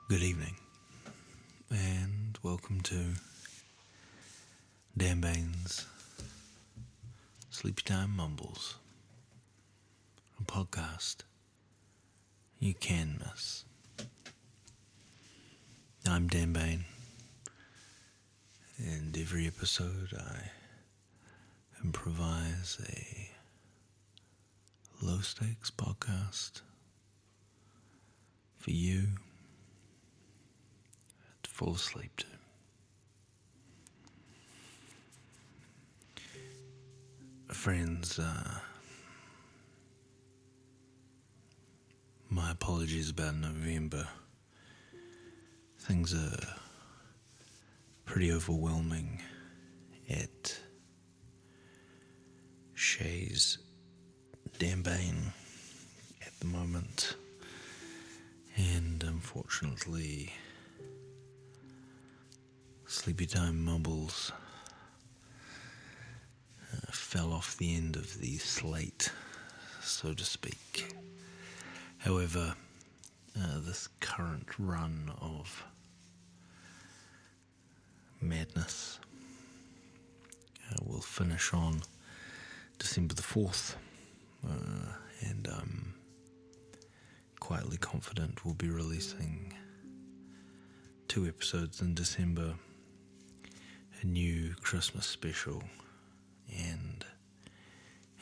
Good evening, and welcome to Dan Bain's Sleepy Time Mumbles, a podcast you can miss. I'm Dan Bain, and every episode I improvise a low-stakes podcast for you to fall asleep to. Friends, my apologies about November. Things are pretty overwhelming at Shay's Dan Bain at the moment, and unfortunately Sleepy Time Mumbles fell off the end of the slate, so to speak. However, this current run of madness will finish on December the 4th, and I'm quietly confident we'll be releasing 2 episodes in December, a new Christmas special and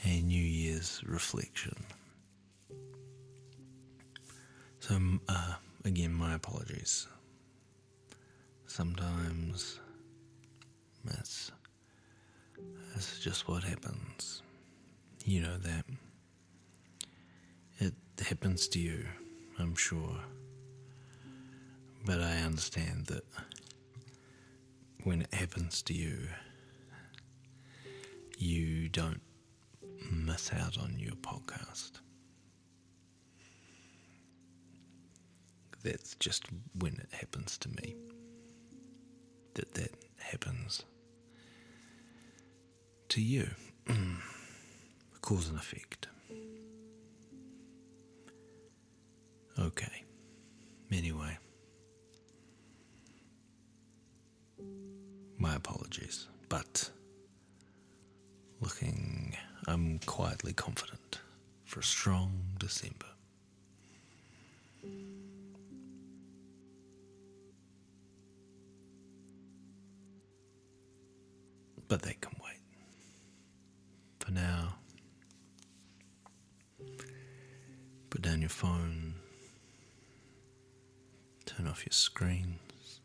a New Year's reflection. So, again, my apologies. Sometimes that's just what happens. You know that. It happens to you, I'm sure. But I understand that when it happens to you, you don't miss out on your podcast. That's just when it happens to me. That happens to you. Cause and effect. Okay. Anyway. My apologies. But I'm quietly confident for a strong December. But that can wait. For now, put down your phone, turn off your screens,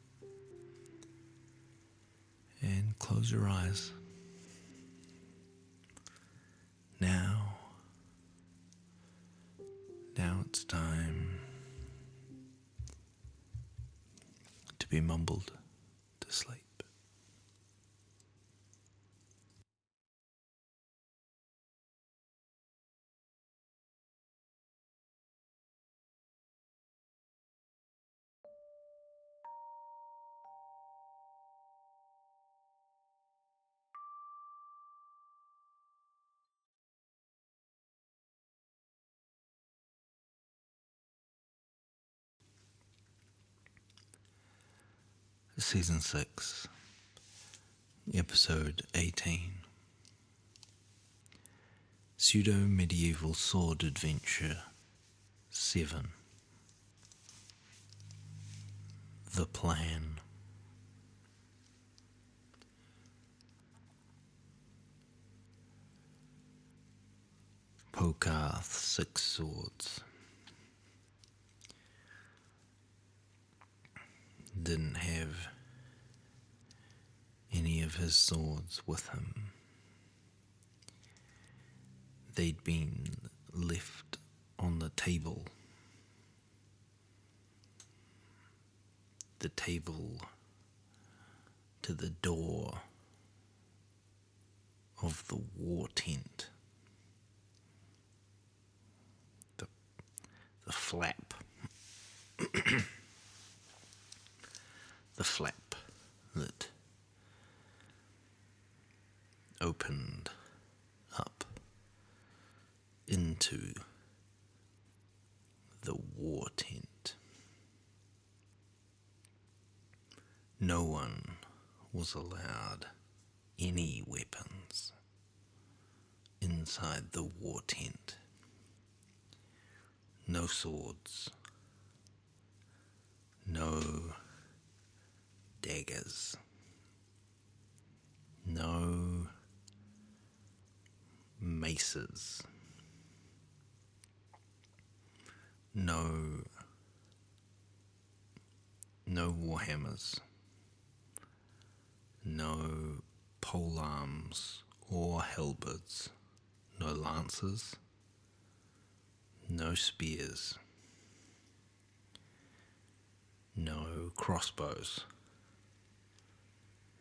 and close your eyes. Now it's time to be mumbled to sleep. Season 6, Episode 18, Pseudo-Medieval Sword Adventure, VII, The Plan. Pokarth Six-Swords didn't have any of his swords with him. They'd been left on the table. The table to the door of the war tent. The flap. The flap that opened up into the war tent. No one was allowed any weapons inside the war tent. No swords, no daggers, no maces, no warhammers, no polearms or halberds, no lances, no spears, no crossbows,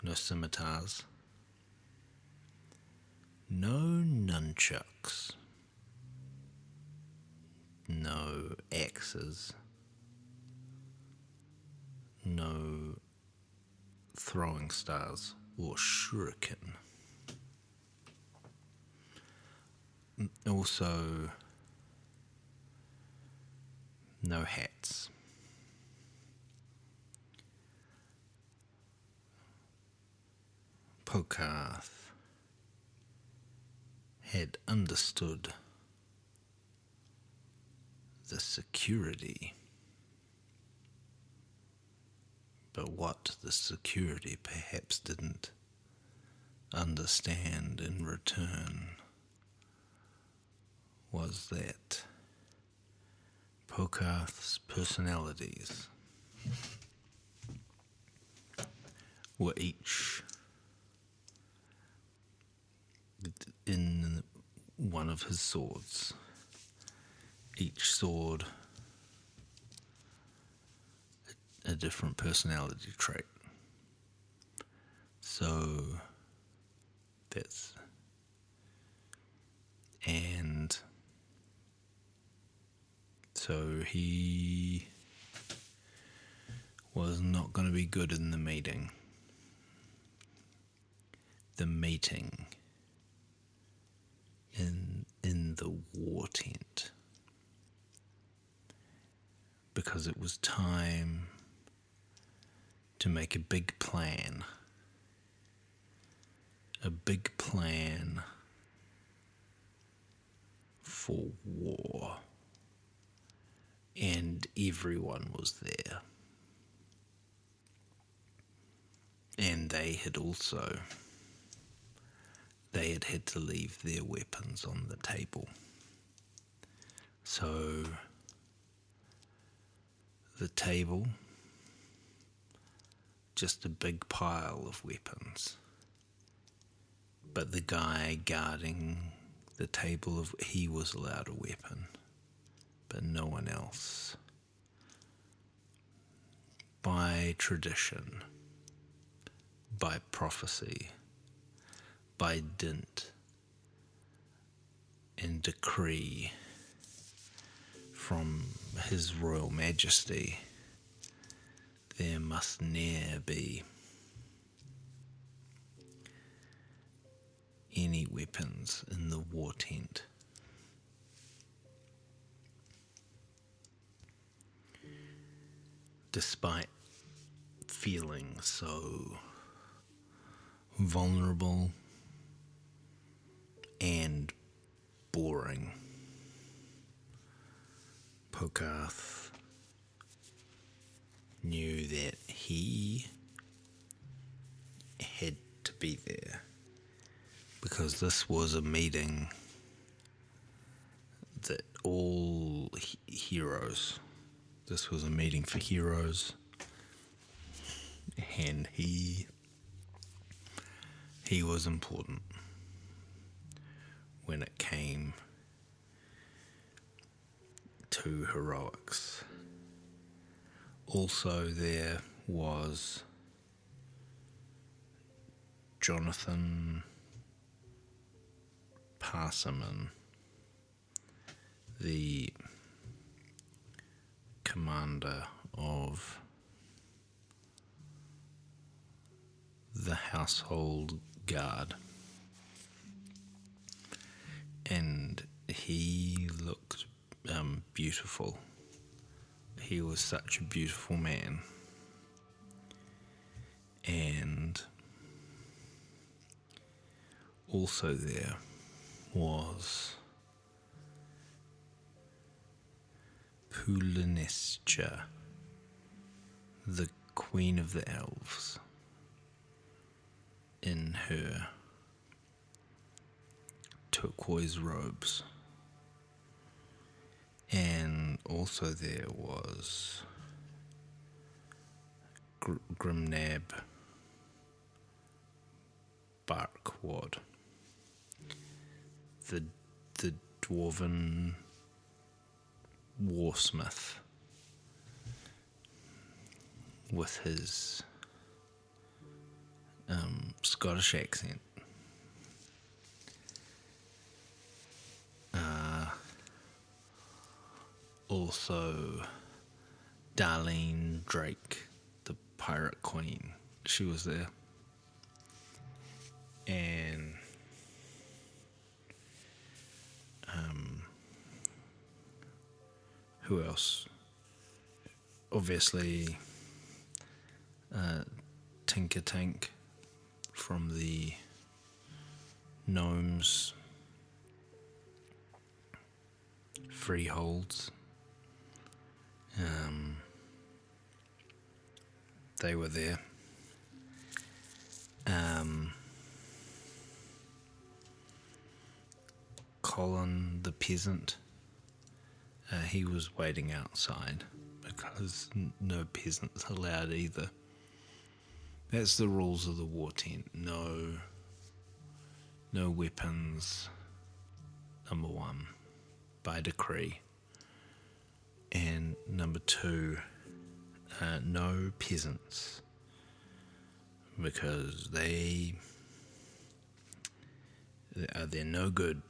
no scimitars, no nunchucks, no axes, no throwing stars or shuriken. Also, no hats. Pokarth had understood the security, but what the security perhaps didn't understand in return was that Pokarth's personalities were each in one of his swords. Each sword a different personality trait. So he was not going to be good in the meeting. The meeting in the war tent. Because it was time to make a big plan. A big plan for war. And everyone was there. And they had had to leave their weapons on the table. So the table, just a big pile of weapons. But the guy guarding the table, he was allowed a weapon, but no one else. By tradition, by prophecy, by dint and decree from His Royal Majesty, there must ne'er be any weapons in the war tent. Despite feeling so vulnerable and boring, Pokarth knew that he had to be there because this was a meeting that all heroes, this was a meeting for heroes, and he was important when it came to heroics. Also there was Jonathan Parsimon, the commander of the household guard, and he looked beautiful. He was such a beautiful man, And also there was Pulinischa, the Queen of the Elves, in her turquoise robes. And also there was Grimnab Barkwad, the dwarven warsmith, with his Scottish accent. Also, Darlene Drake, the pirate queen, she was there. And who else? Obviously, Tinker Tank from the Gnomes Freeholds. They were there. Colin the peasant, he was waiting outside because no peasants allowed either. That's the rules of the war tent. No weapons, number one, by decree. And number two, no peasants, because they're no good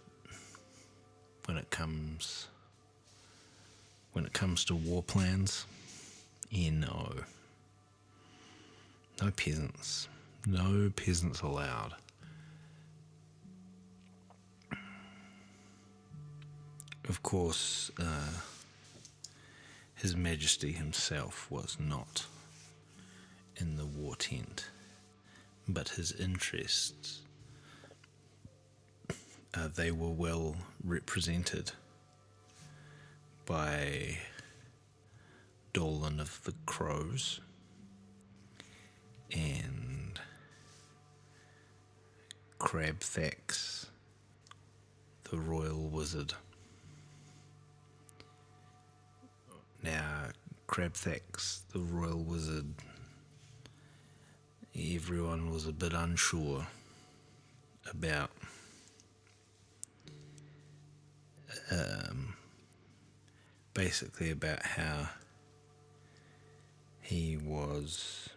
when it comes to war plans. No peasants, no peasants allowed. Of course, His Majesty himself was not in the war tent, but his interests, they were well represented by Dolan of the Crows and Crabthax, the royal wizard. Now, Crabthax, the royal wizard, everyone was a bit unsure about basically about how he was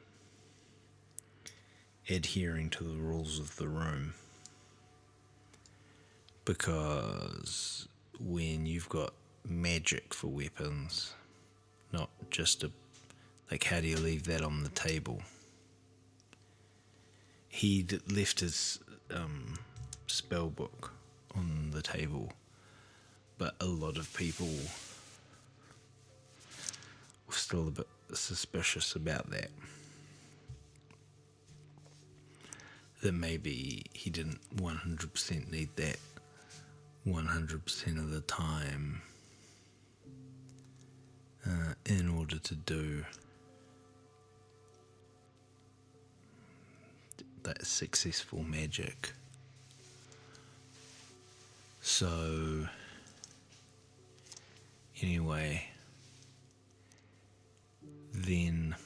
adhering to the rules of the room, because when you've got magic for weapons, not just how do you leave that on the table? He left his spell book on the table, but a lot of people were still a bit suspicious about that. That maybe he didn't 100% need that 100% of the time in order to do that successful magic. So anyway, then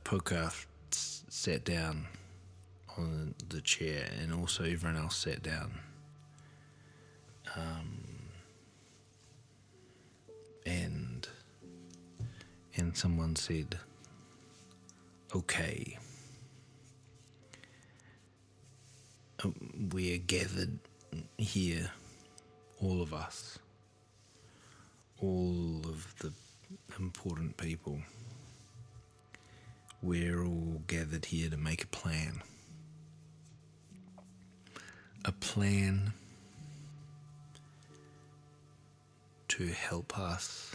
Pokarth sat down on the chair, and also everyone else sat down. And someone said, "Okay, we are gathered here, all of us, all of the important people. We're all gathered here to make a plan. A plan to help us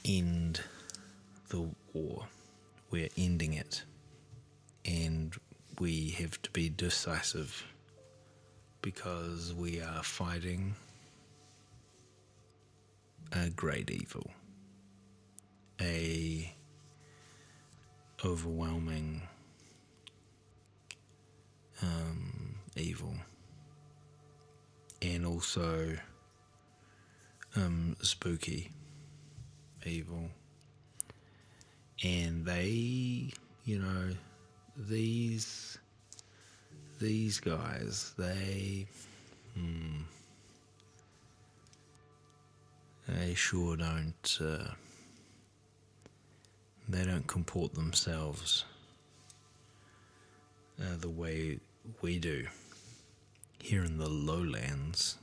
end the war. We're ending it. And we have to be decisive because we are fighting a great evil. A overwhelming evil. And also spooky evil. And they, these guys, they sure don't, they don't comport themselves the way we do here in the lowlands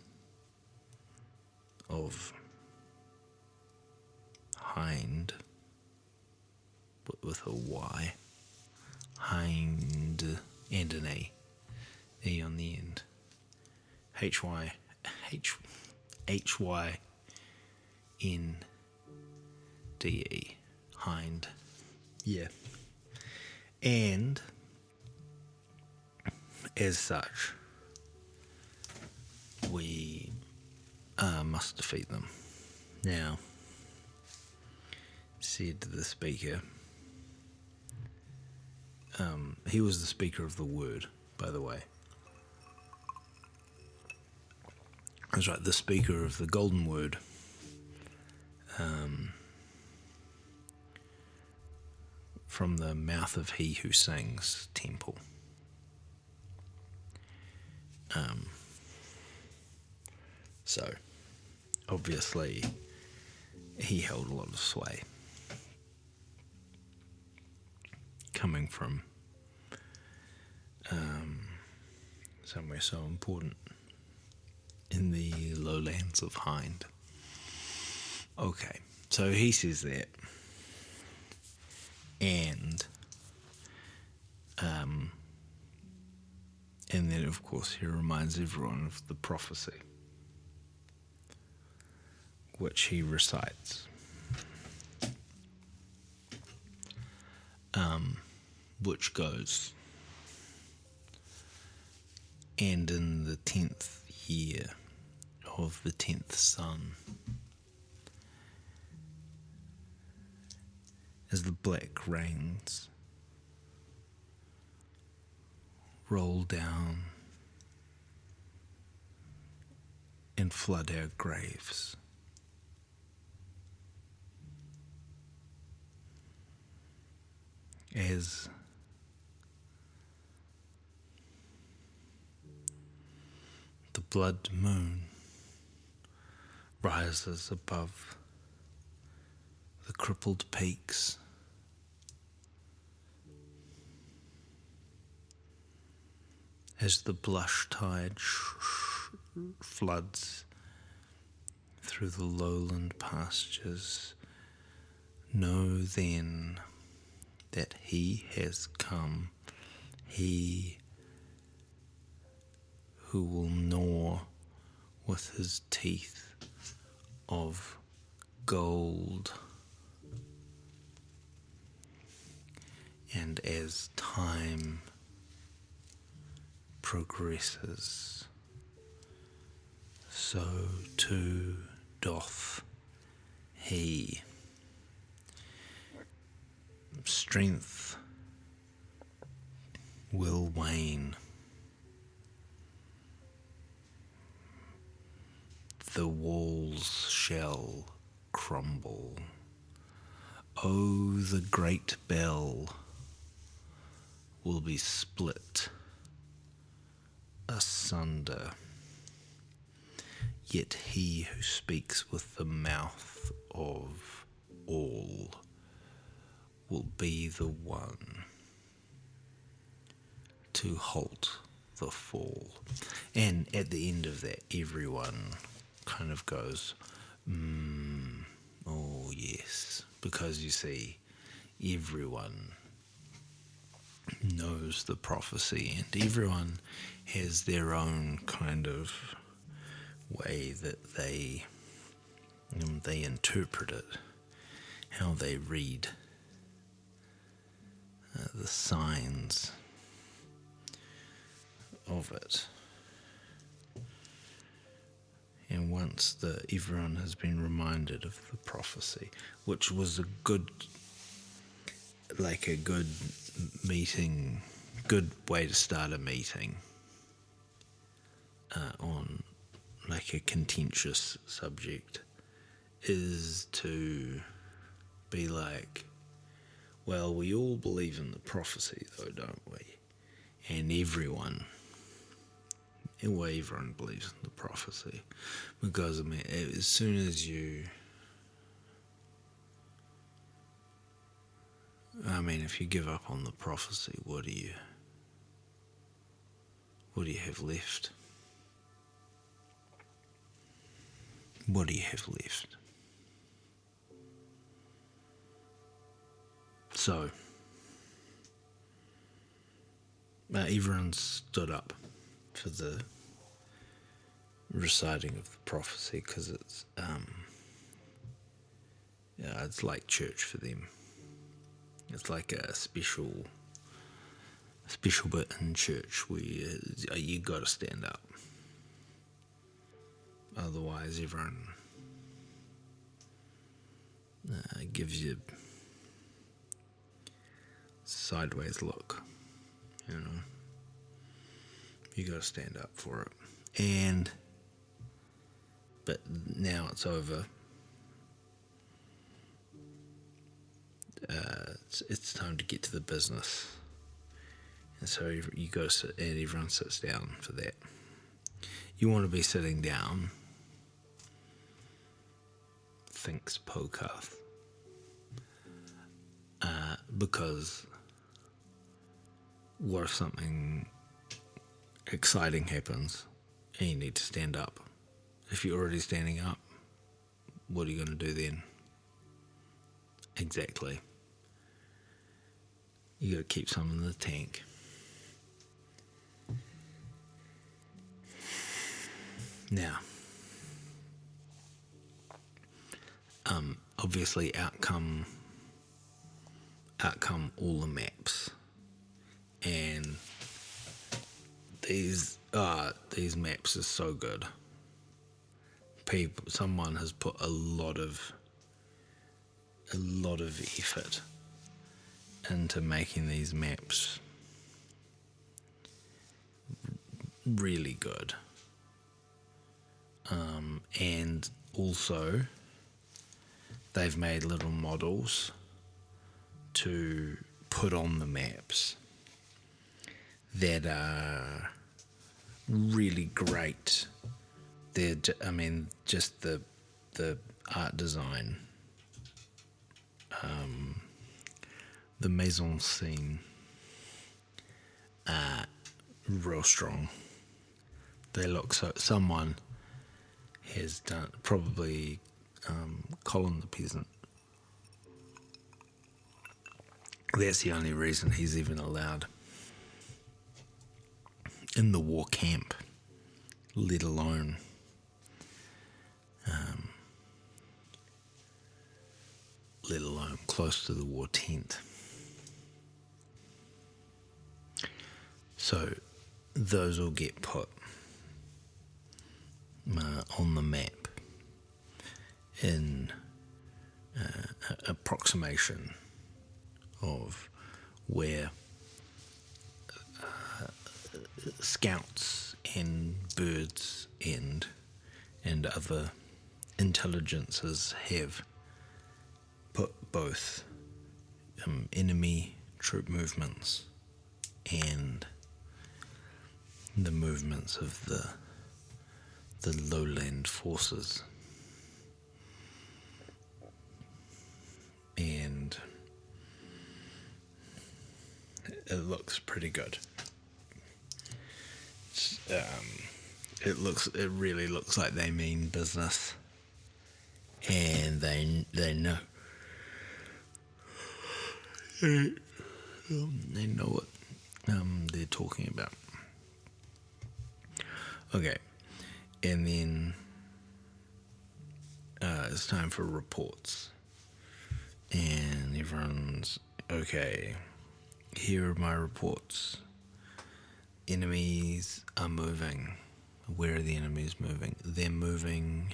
of Hind, but with a Y. Hind and an E on the end. H-Y-N-D-E. Hind. Yeah. And as such, we must defeat them. Now, said the speaker, he was the speaker of the word, by the way. That's right, the speaker of the golden word. From the mouth of he who sings temple. So, obviously, he held a lot of sway. Coming from somewhere so important in the lowlands of Hind. Okay, so he says that. And then, of course, he reminds everyone of the prophecy, which he recites, which goes, and in the 10th year of the 10th sun, as the black rains roll down and flood our graves, as the blood moon rises above the crippled peaks, as the blush tide floods through the lowland pastures, know then that he has come, he who will gnaw with his teeth of gold. And as time progresses, so too doth he. Strength will wane. The walls shall crumble. Oh, the great bell will be split asunder. Yet he who speaks with the mouth of all will be the one to halt the fall. And at the end of that, everyone kind of goes, oh yes, because you see, everyone knows the prophecy and everyone has their own kind of way that they interpret it. how they read the signs of it. And once everyone has been reminded of the prophecy, which was a good meeting, good way to start a meeting on like a contentious subject, is to be like, well, we all believe in the prophecy though, don't we? And everyone believes in the prophecy, because I mean, as soon as if you give up on the prophecy, what do you have left? What do you have left? So, everyone stood up for the reciting of the prophecy, because it's like church for them. It's like a special bit in church where you got to stand up. Otherwise, everyone gives you sideways look. You know, you got to stand up for it. But now it's over. It's time to get to the business. And so you go sit, and everyone sits down for that. You want to be sitting down, thinks Pokarth, because what if something exciting happens and you need to stand up? If you're already standing up, what are you going to do then? Exactly. You got to keep some in the tank. Now, obviously, outcome all the maps, and these maps are so good. Someone has put a lot of effort into making these maps really good. And also, they've made little models to put on the maps that are really great. They're, just the art design, the mise en scene are real strong. They look so. Someone has done, probably Colin the Peasant. That's the only reason he's even allowed in the war camp, let alone close to the war tent. So those will get put on the map in approximation of where scouts and birds and other intelligences have put both enemy troop movements and the movements of the lowland forces. And it looks pretty good. It really looks like they mean business, and they know. They know what they're talking about. Okay, and then it's time for reports. And everyone's okay. Here are my reports. Enemies are moving. Where are the enemies moving? They're moving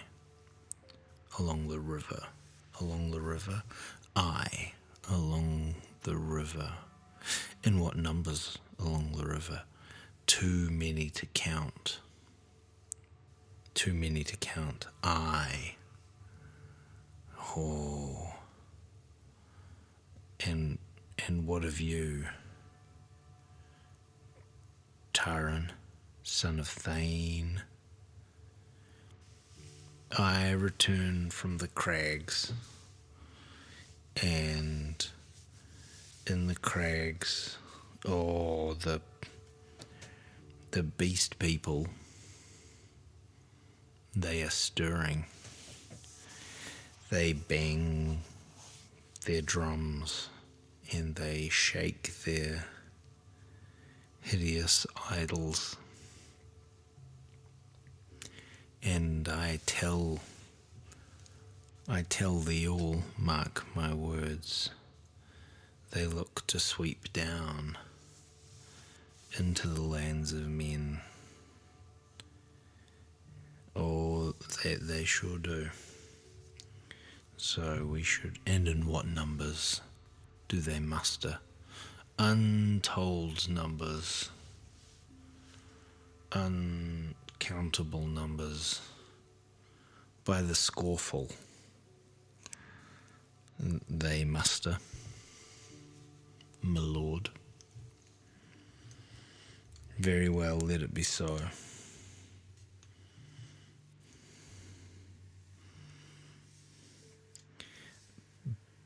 along the river. Along the river? Aye, along the river. In what numbers along the river? Too many to count. Too many to count. Aye. Oh. And what of you? Taran, son of Thane. I return from the crags, and in the crags, the beast people, they are stirring. They bang their drums and they shake their hideous idols. And I tell thee all, mark my words, they look to sweep down into the lands of men. Oh, they sure do. So we should, and in what numbers do they muster? Untold numbers, uncountable numbers, by the scoreful they muster, my lord. Very well, let it be so.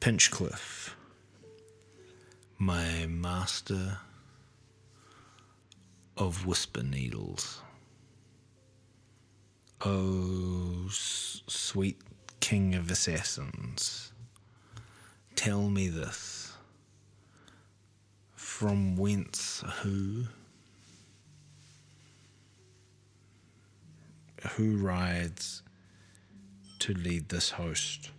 Pinchcliffe, my master of whisper needles. O sweet king of assassins, tell me this, from whence who rides to lead this host?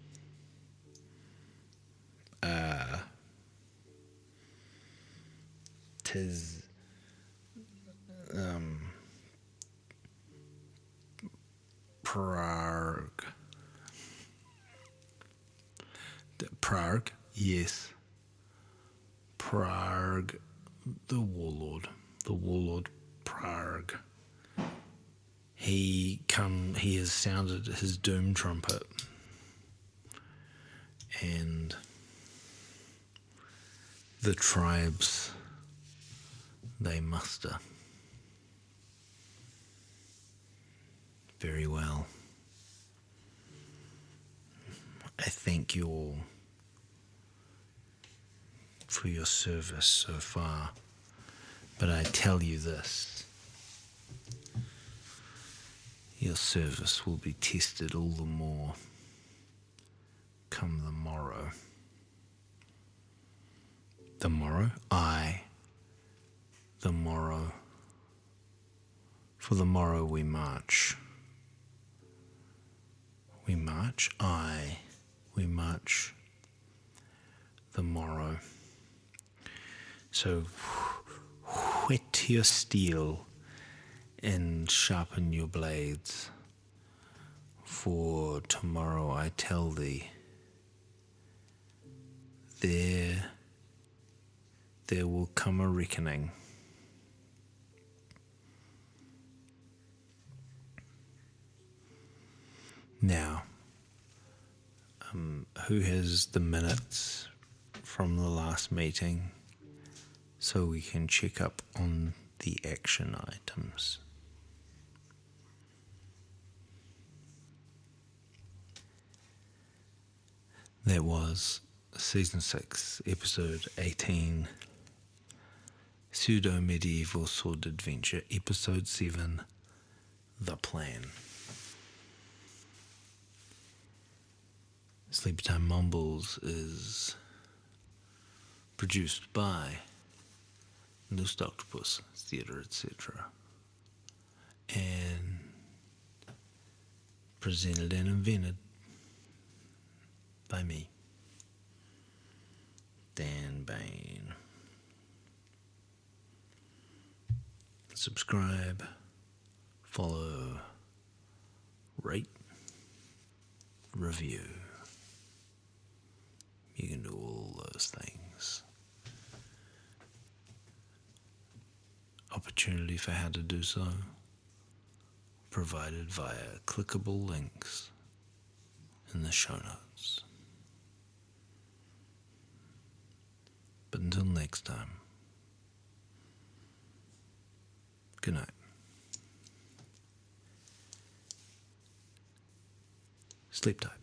Tis Prague, yes. Prague, the warlord Prague. He has sounded his doom trumpet, and the tribes they muster. Very well. I thank you all for your service so far, but I tell you this, your service will be tested all the more come the morrow. The morrow? Aye, the morrow. For the morrow we march. We march? Aye, we march the morrow. So whet your steel and sharpen your blades, for tomorrow I tell thee, there will come a reckoning. Now, who has the minutes from the last meeting so we can check up on the action items? That was Season 6, Episode 18, Pseudo-Medieval Sword Adventure, Episode 7, The Plan. Sleepytime Mumbles is produced by Loose Octopus Theatre, etc. and presented and invented by me. Bane. Subscribe, follow, rate, review. You can do all those things. Opportunity for how to do so provided via clickable links in the show notes. But until next time, good night. Sleep tight.